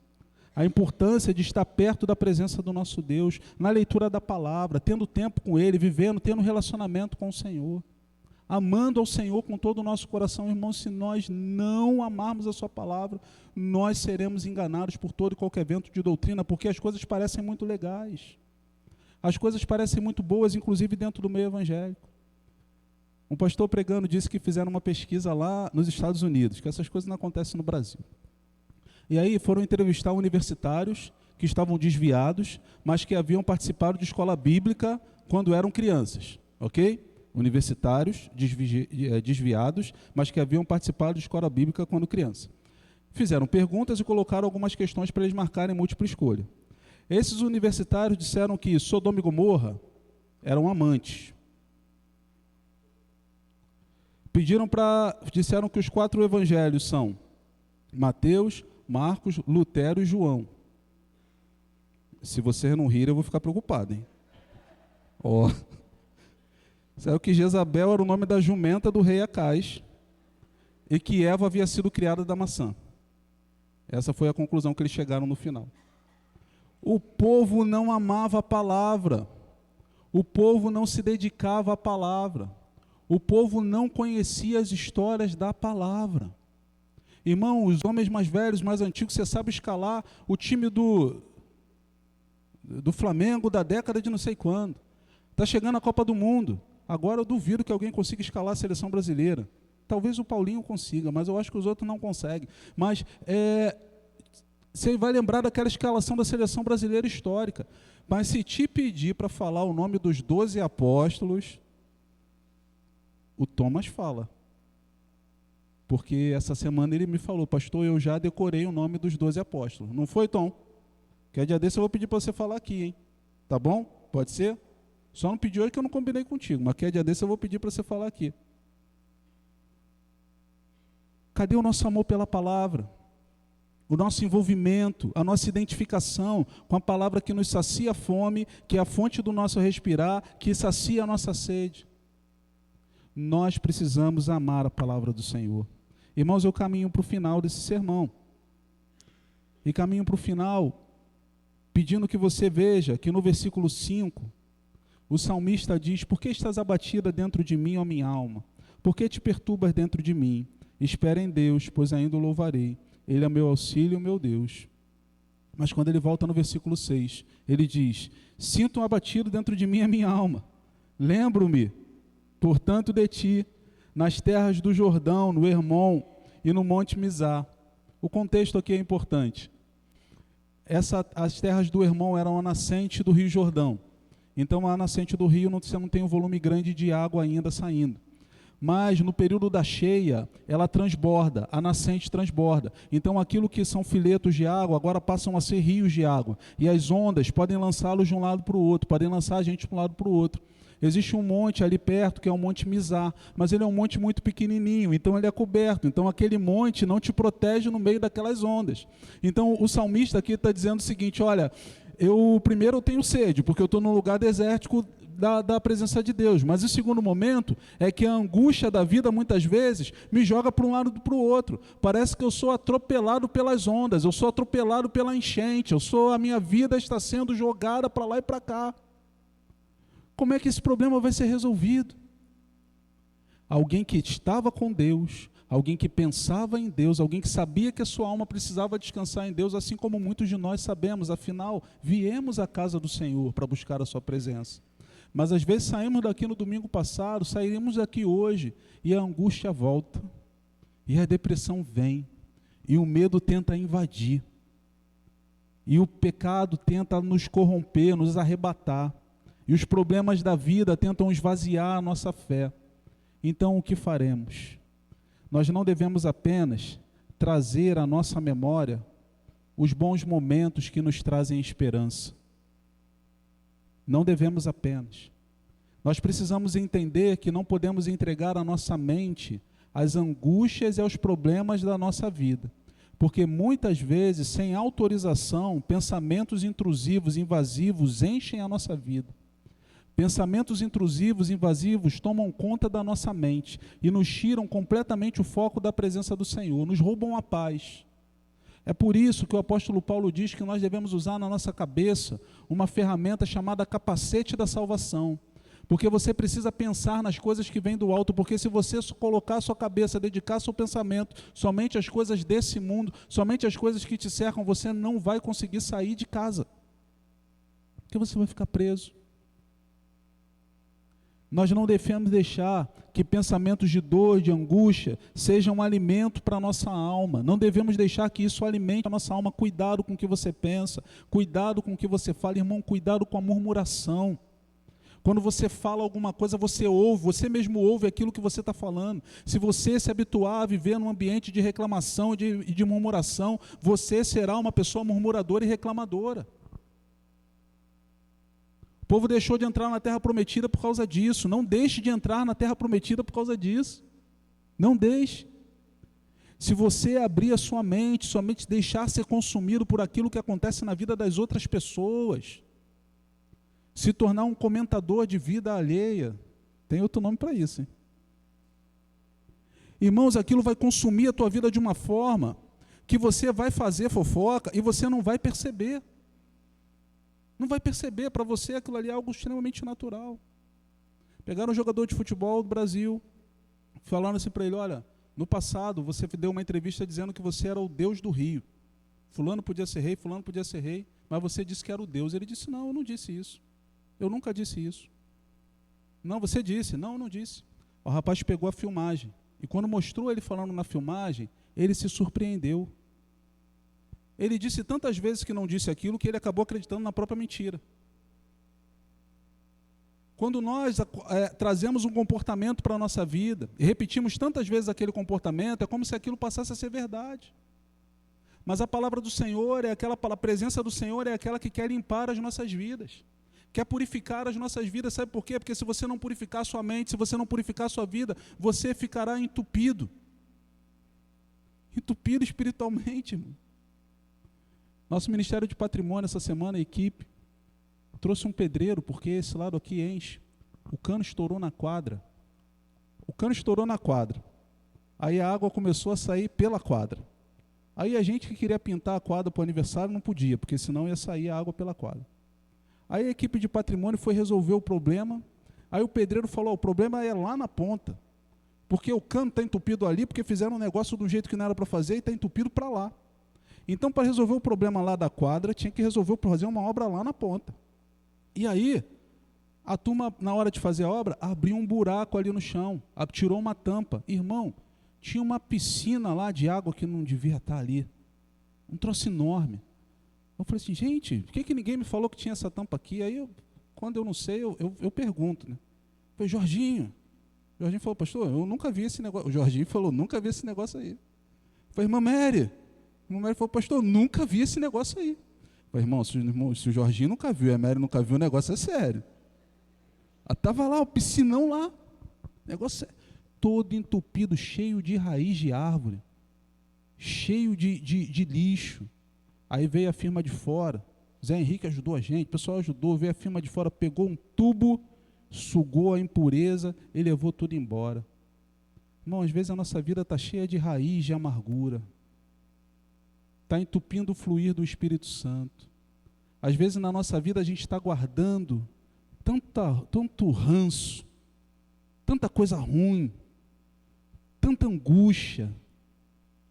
A importância de estar perto da presença do nosso Deus, na leitura da palavra, tendo tempo com Ele, vivendo, tendo um relacionamento com o Senhor. amando ao Senhor com todo o nosso coração. Irmão, se nós não amarmos a sua palavra, nós seremos enganados por todo e qualquer vento de doutrina, porque as coisas parecem muito legais, as coisas parecem muito boas, inclusive dentro do meio evangélico. Um pastor pregando disse que fizeram uma pesquisa lá nos Estados Unidos, que essas coisas não acontecem no Brasil. E aí foram entrevistar universitários que estavam desviados, mas que haviam participado de escola bíblica quando eram crianças, ok? Universitários desviados, mas que haviam participado de escola bíblica quando criança. Fizeram perguntas e colocaram algumas questões para eles marcarem múltipla escolha. Esses universitários disseram que Sodoma e Gomorra eram amantes. Disseram que os 4 evangelhos são Mateus, Marcos, Lutero e João. Se vocês não rirem, eu vou ficar preocupado, hein? Ó. Disseram que Jezabel era o nome da jumenta do rei Acais e que Eva havia sido criada da maçã. Essa foi a conclusão que eles chegaram no final. O povo não amava a palavra. O povo não se dedicava à palavra. O povo não conhecia as histórias da palavra. Irmão, os homens mais velhos, mais antigos, você sabe escalar o time do Flamengo da década de não sei quando. Está chegando a Copa do Mundo. Agora eu duvido que alguém consiga escalar a seleção brasileira. Talvez o Paulinho consiga, mas eu acho que os outros não conseguem. Mas você vai lembrar daquela escalação da seleção brasileira histórica. Mas se te pedir para falar o nome dos 12 apóstolos, o Thomas fala. Porque essa semana ele me falou, pastor, eu já decorei o nome dos 12 apóstolos. Não foi, Tom? Que dia desse eu vou pedir para você falar aqui, hein? Tá bom? Pode ser? Só não pedi hoje que eu não combinei contigo, mas que dia desse eu vou pedir para você falar aqui. Cadê o nosso amor pela palavra? O nosso envolvimento, a nossa identificação com a palavra que nos sacia a fome, que é a fonte do nosso respirar, que sacia a nossa sede. Nós precisamos amar a palavra do Senhor. Irmãos, eu caminho para o final desse sermão. E caminho para o final pedindo que você veja que no versículo 5, o salmista diz, por que estás abatida dentro de mim, ó minha alma? Por que te perturbas dentro de mim? Espera em Deus, pois ainda o louvarei. Ele é meu auxílio, meu Deus. Mas quando ele volta no versículo 6, ele diz, sinto um abatido dentro de mim a minha alma. Lembro-me, portanto, de ti, nas terras do Jordão, no Hermon e no Monte Mizar. O contexto aqui é importante. As terras do Hermon eram a nascente do Rio Jordão. Então, a nascente do rio, você não tem um volume grande de água ainda saindo. Mas, no período da cheia, ela transborda, a nascente transborda. Então, aquilo que são filetos de água, agora passam a ser rios de água. E as ondas podem lançá-los de um lado para o outro, podem lançar a gente de um lado para o outro. Existe um monte ali perto, que é o Monte Mizar, mas ele é um monte muito pequenininho, então ele é coberto. Então aquele monte não te protege no meio daquelas ondas. Então o salmista aqui está dizendo o seguinte, olha, primeiro eu tenho sede, porque eu estou num lugar desértico da presença de Deus, mas o segundo momento é que a angústia da vida muitas vezes me joga para um lado e para o outro. Parece que eu sou atropelado pelas ondas, eu sou atropelado pela enchente, a minha vida está sendo jogada para lá e para cá. Como é que esse problema vai ser resolvido? Alguém que estava com Deus, alguém que pensava em Deus, alguém que sabia que a sua alma precisava descansar em Deus, assim como muitos de nós sabemos, afinal, viemos à casa do Senhor para buscar a sua presença. Mas às vezes saímos daqui no domingo passado, sairemos daqui hoje, e a angústia volta, e a depressão vem, e o medo tenta invadir, e o pecado tenta nos corromper, nos arrebatar. E os problemas da vida tentam esvaziar a nossa fé. Então, o que faremos? Nós não devemos apenas trazer à nossa memória os bons momentos que nos trazem esperança. Não devemos apenas. Nós precisamos entender que não podemos entregar a nossa mente às angústias e aos problemas da nossa vida. Porque muitas vezes, sem autorização, pensamentos intrusivos, invasivos, enchem a nossa vida. Pensamentos intrusivos, invasivos, tomam conta da nossa mente e nos tiram completamente o foco da presença do Senhor, nos roubam a paz. É por isso que o apóstolo Paulo diz que nós devemos usar na nossa cabeça uma ferramenta chamada capacete da salvação, Porque você precisa pensar nas coisas que vêm do alto, porque se você colocar a sua cabeça, dedicar seu pensamento somente às coisas desse mundo, somente às coisas que te cercam, você não vai conseguir sair de casa. Porque você vai ficar preso. Nós não devemos deixar que pensamentos de dor, de angústia, sejam um alimento para a nossa alma. Não devemos deixar que isso alimente a nossa alma. Cuidado com o que você pensa, cuidado com o que você fala, irmão, cuidado com a murmuração. Quando você fala alguma coisa, você ouve, você mesmo ouve aquilo que você está falando. Se você se habituar a viver num ambiente de reclamação e de murmuração, você será uma pessoa murmuradora e reclamadora. O povo deixou de entrar na terra prometida por causa disso. Não deixe de entrar na terra prometida por causa disso. Não deixe. Se você abrir a sua mente, somente deixar ser consumido por aquilo que acontece na vida das outras pessoas, se tornar um comentador de vida alheia, tem outro nome para isso, hein? Irmãos, aquilo vai consumir a tua vida de uma forma que você vai fazer fofoca e você não vai perceber. Não vai perceber, para você aquilo ali é algo extremamente natural. Pegaram um jogador de futebol do Brasil, falaram assim para ele: olha, no passado você deu uma entrevista dizendo que você era o Deus do Rio. Fulano podia ser rei, fulano podia ser rei, mas você disse que era o Deus. Ele disse: não, eu não disse isso. Eu nunca disse isso. Não, você disse. Não, eu não disse. O rapaz pegou a filmagem. E quando mostrou ele falando na filmagem, ele se surpreendeu. Ele disse tantas vezes que não disse aquilo, que ele acabou acreditando na própria mentira. Quando nós trazemos um comportamento para a nossa vida, e repetimos tantas vezes aquele comportamento, é como se aquilo passasse a ser verdade. Mas a palavra do Senhor, a presença do Senhor é aquela que quer limpar as nossas vidas. Quer purificar as nossas vidas, sabe por quê? Porque se você não purificar a sua mente, se você não purificar a sua vida, você ficará entupido. Entupido espiritualmente, irmão. Nosso Ministério de Patrimônio, essa semana, a equipe, trouxe um pedreiro, porque esse lado aqui enche. O cano estourou na quadra. O cano estourou na quadra. Aí a água começou a sair pela quadra. Aí a gente que queria pintar a quadra para o aniversário não podia, porque senão ia sair a água pela quadra. Aí a equipe de patrimônio foi resolver o problema. Aí o pedreiro falou: o problema é lá na ponta, porque o cano está entupido ali, porque fizeram um negócio do jeito que não era para fazer e está entupido para lá. Então, para resolver o problema lá da quadra, tinha que fazer uma obra lá na ponta. E aí, a turma, na hora de fazer a obra, abriu um buraco ali no chão, tirou uma tampa. Irmão, tinha uma piscina lá de água que não devia estar ali. Um troço enorme. Eu falei assim: gente, por que ninguém me falou que tinha essa tampa aqui? Aí, quando eu não sei, eu pergunto, né? Eu falei: Jorginho falou: pastor, eu nunca vi esse negócio. O Jorginho falou: nunca vi esse negócio aí. Eu falei: irmã Mary falou: pastor, eu nunca vi esse negócio aí. Eu falei: irmão, se o Jorginho nunca viu e a Mary nunca viu, o negócio é sério. Estava lá, o piscinão lá, o negócio todo entupido, cheio de raiz de árvore, cheio de lixo. Aí veio a firma de fora, Zé Henrique ajudou a gente, o pessoal ajudou, veio a firma de fora, pegou um tubo, sugou a impureza e levou tudo embora. Irmão, às vezes a nossa vida está cheia de raiz de amargura, está entupindo o fluir do Espírito Santo. Às vezes na nossa vida a gente está guardando tanto ranço, tanta coisa ruim, tanta angústia,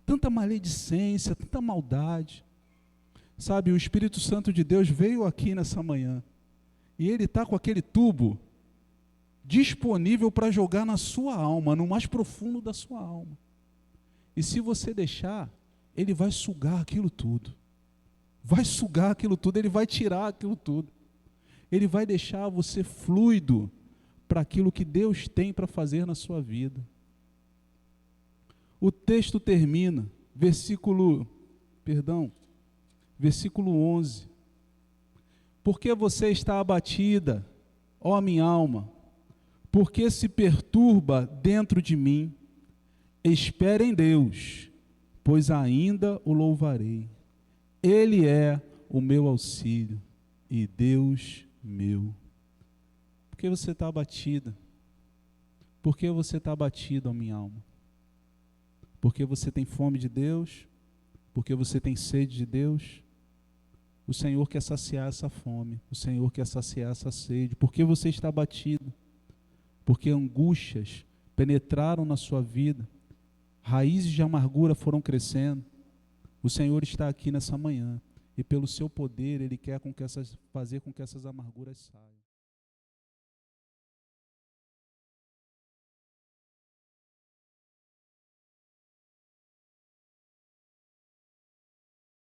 tanta maledicência, tanta maldade. Sabe, o Espírito Santo de Deus veio aqui nessa manhã, e Ele está com aquele tubo disponível para jogar na sua alma, no mais profundo da sua alma. E se você deixar, Ele vai sugar aquilo tudo. Vai sugar aquilo tudo, Ele vai tirar aquilo tudo. Ele vai deixar você fluido para aquilo que Deus tem para fazer na sua vida. O texto termina, versículo 11. Por que você está abatida, ó minha alma? Por que se perturba dentro de mim? Espere em Deus, pois ainda o louvarei. Ele é o meu auxílio e Deus meu. Por que você está abatida? Por que você está abatido, ó minha alma? Porque você tem fome de Deus? Porque você tem sede de Deus? O Senhor quer saciar essa fome, o Senhor quer saciar essa sede. Por que você está abatido? porque angústias penetraram na sua vida, raízes de amargura foram crescendo. O Senhor está aqui nessa manhã e pelo seu poder Ele quer fazer com que essas amarguras saiam.